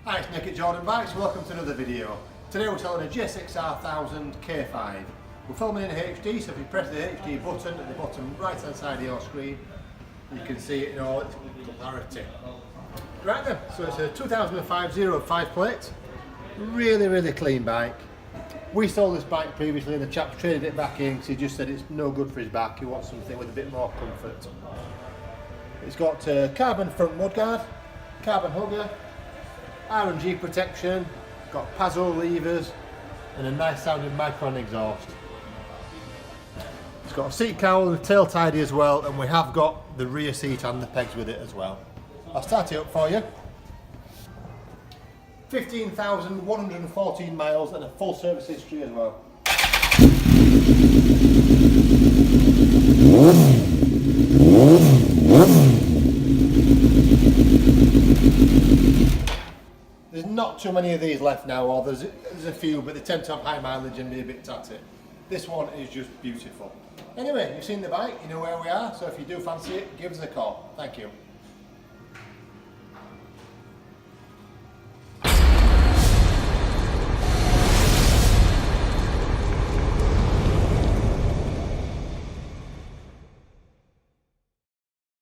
Hi, it's Nick at Jordanbikes. Welcome to another video. Today we're selling a GSXR1000K5. We're filming in HD, so if you press the HD button at the bottom right hand side of your screen, you can see it in all its clarity. Right then, so it's a 2005 05 plate. Really clean bike. We sold this bike previously and the chap traded it back in because he just said it's no good for his back. He wants something with a bit more comfort. It's got carbon front mudguard, carbon hugger, R&G protection, got pazzo levers and a nice sounding Micron exhaust. It's got a seat cowl and a tail tidy as well, and we have got the rear seat and the pegs with it as well. I'll start it up for you. 15,114 miles and a full service history as well. There's not too many of these left now, or there's a few, but they tend to have high mileage and be a bit tatty. This one is just beautiful. Anyway, you've seen the bike, you know where we are, so if you do fancy it, give us a call. Thank you.